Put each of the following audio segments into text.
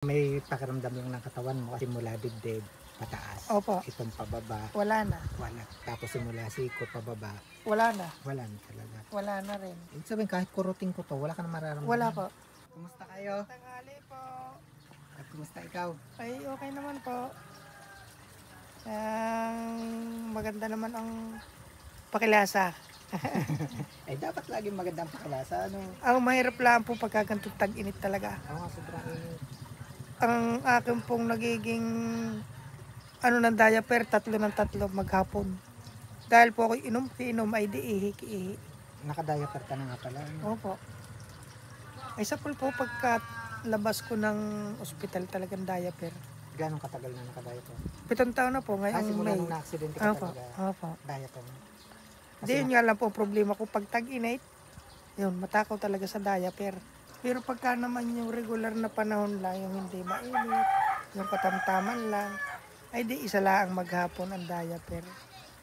May pakiramdam lang ng katawan mo kasi mula dibdib pataas. Opo. Itong pababa, Wala na. wala. Tapos simula siko pababa, Wala na. wala na talaga. Wala na rin. Ibig sabihin kahit kuruting ko to, wala ka na mararamdaman. Wala po. Kumusta kayo? Tanghali po. At kumusta ikaw? Ay, okay naman po. Maganda naman ang pakilasa. Dapat laging magandang pakilasa. Ano? Ang mahirap lang po pagkagantong tag-init talaga. Oo, sobrang init. Ang akin pong nagiging ng diaper, 3 ng 3 maghapon. Dahil po ako inom ay di ihi. Nakadiaper ka na nga pala. Ano? Opo. Ay sa pool po pagka labas ko ng ospital talagang diaper. Gano'ng katagal na nakadiaper? 7 taon na po ngayong Simula May. nung na-accident ka Opo. talaga. Opo. Diaper mo. Hindi, yun nga lang po ang problema ko pag tag-init. Yun, matakaw talaga sa diaper. Pero pagka naman yung regular na panahon lang, yung hindi mainit, yung katamtaman lang, ay di isa lang ang maghapon ang diaper.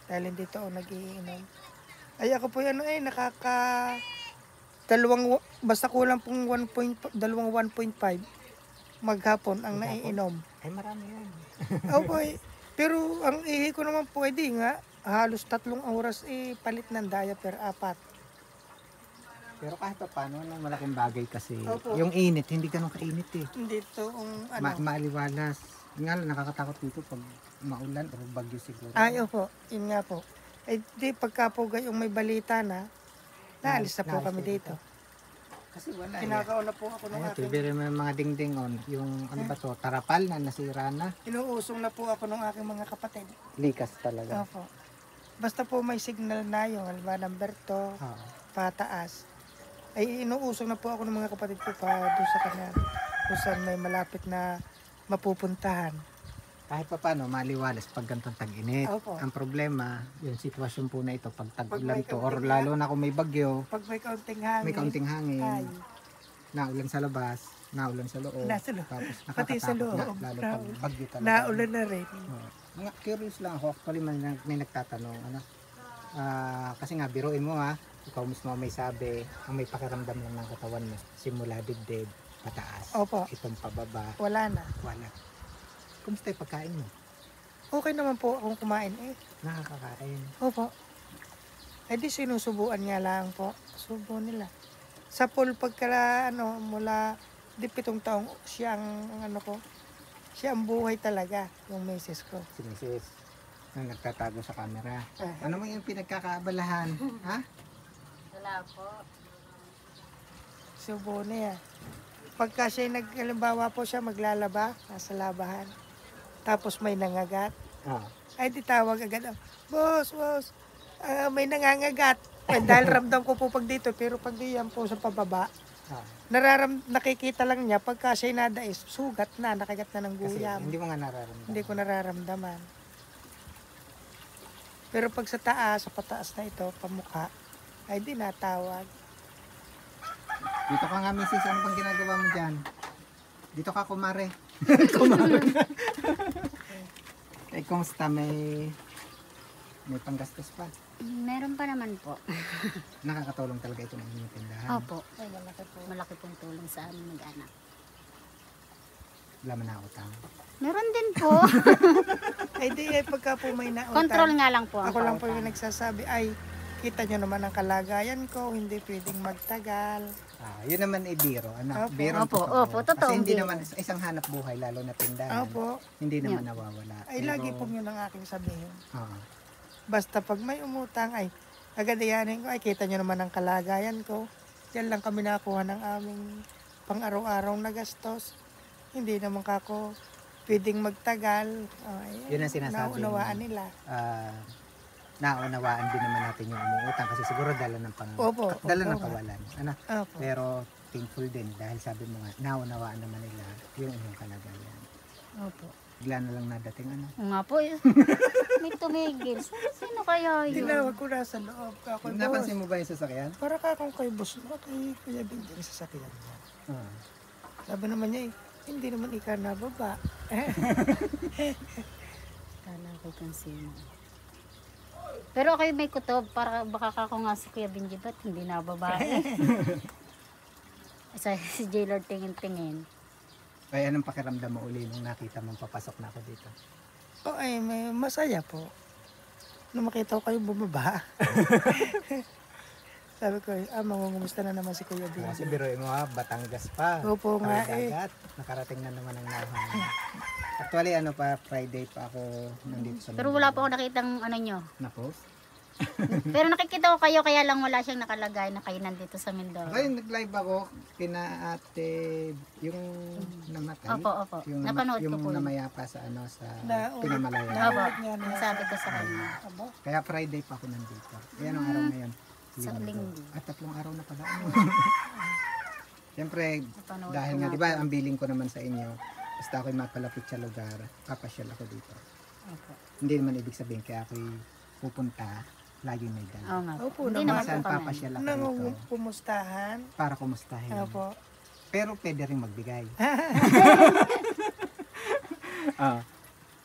Dahil hindi to nag-iinom. Ay ako po yan, basta kulang pong 1.5 maghapon ang naiinom. Ay marami yan. Okay. Pero ang ihi ko naman pwede nga, halos 3 oras palit ng diaper, 4. Pero kahit pa paano, malaking bagay kasi. Opo. Yung init, hindi ganun kainit eh. Hindi to Maaliwalas. Nga lang, nakakatakot dito pag maulan o bagyo siguro. Ay, opo. Yun nga po. Eh, di pagka po gayong may balita na, naalis na po kami dito. Kasi wala Kinakauna po ako ng aking... Tibiri mo yung mga dingding on. Yung ano ba to, tarapal na nasira na. Inuusong na po ako ng aking mga kapatid. Likas talaga. Opo. Basta po may signal na yung halimbawa number 2, pataas. Ay inuusong na po ako ng mga kapatid ko pa doon sa kanya. Kung saan may malapit na mapupuntahan. Kahit pa paano, maliwalas pag gantong tag-init. Opo. Ang problema, yung sitwasyon po na ito, pag Pag tag-ulan may to, or kaunting lalo na kung may bagyo, Pag may kaunting hangin. may kaunting hangin, Ay, naulan sa labas, naulan sa loob. Nasa loob. Tapos Pati sa nakakatakot loob. na, lalo pag bagyo talaga. naulan na rin. Mga curious lang ako, actually may nagtatanong, kasi nga biruin mo ikaw mismo may sabi, ang may pakiramdam lang ng katawan mo, simula dibdib, pataas, Opo. itong pababa, Wala na. wala. Kumusta yung pagkain mo? Okay naman po akong kumain Nakakakain. Opo. Eh di sinusubuan nga lang po. Subo nila. Sa pool pagka mula di 7 taong siya ang buhay talaga, yung misis ko. Si Mrs. na nagtatago sa camera. Ano mo yung pinagkakaabalahan? Ha? Wala po. Subo niya. Pagka siya halimbawa po siya maglalaba, nasa labahan. Tapos may nangagat. Ay di tawag agad, boss, may nangangagat. Dahil ramdam ko po pag dito, pero pag diyan po sa pababa, nakikita lang niya pagka siya nadais, sugat na, nakagat na ng Kasi guyam. hindi mo nga nararamdaman. Hindi ko nararamdaman. Pero pag sa taas, sa pataas na ito, pamukha, ay di natawag. Dito ka nga, Mrs. Ano bang ginagawa mo dyan? Dito ka, kumare. Kumare. Kumusta? May panggastos pa. Meron pa naman po. Nakakatulong talaga ito ng inyong tindahan. Opo. Ay, malaki po. Malaki pong tulong sa aming mag-anak. Wala man na utang. Meron din po. Ay di, pagka po may nautang. Control nga lang po ang Ako lang po pautang. yung nagsasabi, ay, kita nyo naman ang kalagayan ko, hindi pwedeng magtagal. Yun naman biro. Opo. Biro Opo, totoo. Kasi hindi Biro. naman isang hanap buhay, lalo na tindahan. Opo. Hindi naman nawawala. Ay, lagi po yun ang aking sabihin. Oo. Basta pag may umutang, ay, agad iyanin ko, ay, kita nyo naman ang kalagayan ko. Yan lang kami nakuha ng aming pang-araw-araw na gastos. Hindi naman kako pwedeng magtagal. Ay, Yun ang sinasabi. Naunawaan nila. Naunawaan din naman natin yung umuutang kasi siguro dala ng Opo, dala ng opo. kawalan. Opo. Pero thankful din dahil sabi mo nga, naunawaan naman nila yung inyong kalagayan. Opo. Bigla na lang nadating Oo nga po. May tumigil. Sino kaya yun? Tinawag ko na sa loob. Ako, boss. Napansin mo ba yung sasakyan? Para ka akong kay boss mo, kay Kuya Benji sa sasakyan niya. Sabi naman niya, hindi naman ikaw nababa. Kala ko kung sino. Pero kayo may kutob, para baka ako nga si Kuya Benji, ba't hindi na babae? Si Jailor tingin-tingin. Ay, anong pakiramdam mo uli nung nakita mong papasok na ako dito? Ay, may masaya po. Nung makita ko kayo bumaba. Sabi ko, mangungumusta na naman si Kuya Kasi Benji. biruin mo ha, Batangas pa. Opo nga eh. Dagat. Nakarating na naman ang nahan. Actually, Friday pa ako nandito sa Pero wala pa ako nakitang ano nyo. na-post. Pero nakikita ko kayo, kaya lang wala siyang nakalagay na kayo nandito sa Mindoro. Okay, nag-live ako kina ate, yung namatay. Opo. Napanood ko yung po yun. namayapa sa sa Na- Pinamalaya. Opo, Narinig niya na. sabi ko sa kanya. Aba, Kaya Friday pa ako nandito. Kaya anong araw ngayon? Sa Linggo. At 3 araw na pala. Siyempre, Napanood dahil ko nga, nga di ba, po. ang billing ko naman sa inyo, basta ako'y mapalapit sa lugar, papasyal ako dito. Opo. Hindi naman ibig sabihin kaya ako'y pupunta, lagi may dala. Oo nga po. Opo, Hindi naman. naman Saan po kami. papasyal ako nang dito pumustahan. para kumustahin. Ano po? Pero pwede rin magbigay.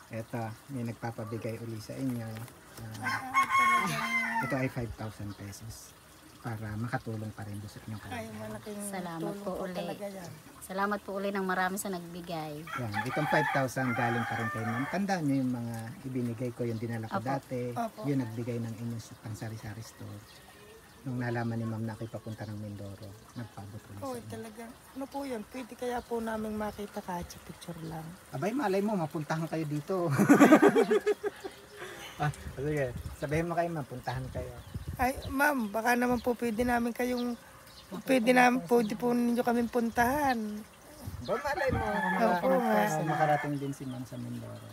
Eto, may nagpapabigay uli sa inyo. Ito ay 5,000 pesos para makatulong pa rin doon sa inyong Ay, kalagayan. malaking Salamat tulong po po uli. talaga yan. Salamat po uli ng marami sa nagbigay. Yan, itong 5,000 galing pa rin kay ma'am. Tandaan nyo yung mga ibinigay ko, yung dinala ko Opo. dati, Opo. yung nagbigay ng inyong pansari-sari store. Nung nalaman ni ma'am na ako'y papunta ng Mindoro, nagpabot ulit sa Oo, inyo. talaga. Ano po yun? Pwede kaya po namin makita kahit sa picture lang. Abay, malay mo, mapuntahan kayo dito. Sige, sabihin mo kayo, mapuntahan kayo. Ay, ma'am, baka naman po pwede namin kayong pwede po ninyo kaming puntahan. Ba, malay mo, Opo, nga. makarating din si ma'am sa Mindoro.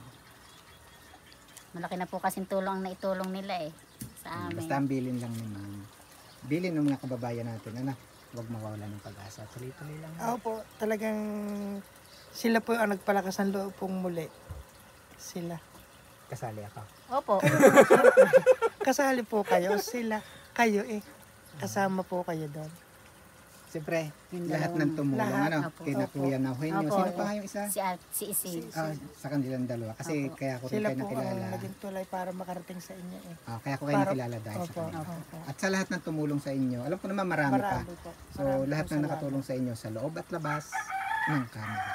Malaki na po kasing tulong ang naitulong nila eh. Sa amin. Basta ang bilin lang ni ma'am. Bilin ng mga kababayan natin, anak, huwag mawawala ng pag-asa. Tuloy-tuloy lang. Ako po, talagang sila po ang nagpalakas ng loob pong muli. Sila. Kasali ako. Opo. Kasali po kayo, sila. Kayo kasama po kayo doon. Siyempre, Yung lahat dalawang- ng tumulong, lahat. ano, Opo. kina Opo. Kuya Nauhenyo. Opo. Sino pa nga yung isa? Si Isi. Sa kanilang dalawa. Kasi Opo. kaya ko rin Sila kayo po ang nakilala. naging tulay para makarating sa inyo eh. Kaya ko kayo Para- nakilala dahil sa Opo, kanila. opo. At sa lahat ng tumulong sa inyo, alam ko naman marami pa. Marami po. So, Marami lahat po na salamat. nakatulong sa inyo sa loob at labas ng camera.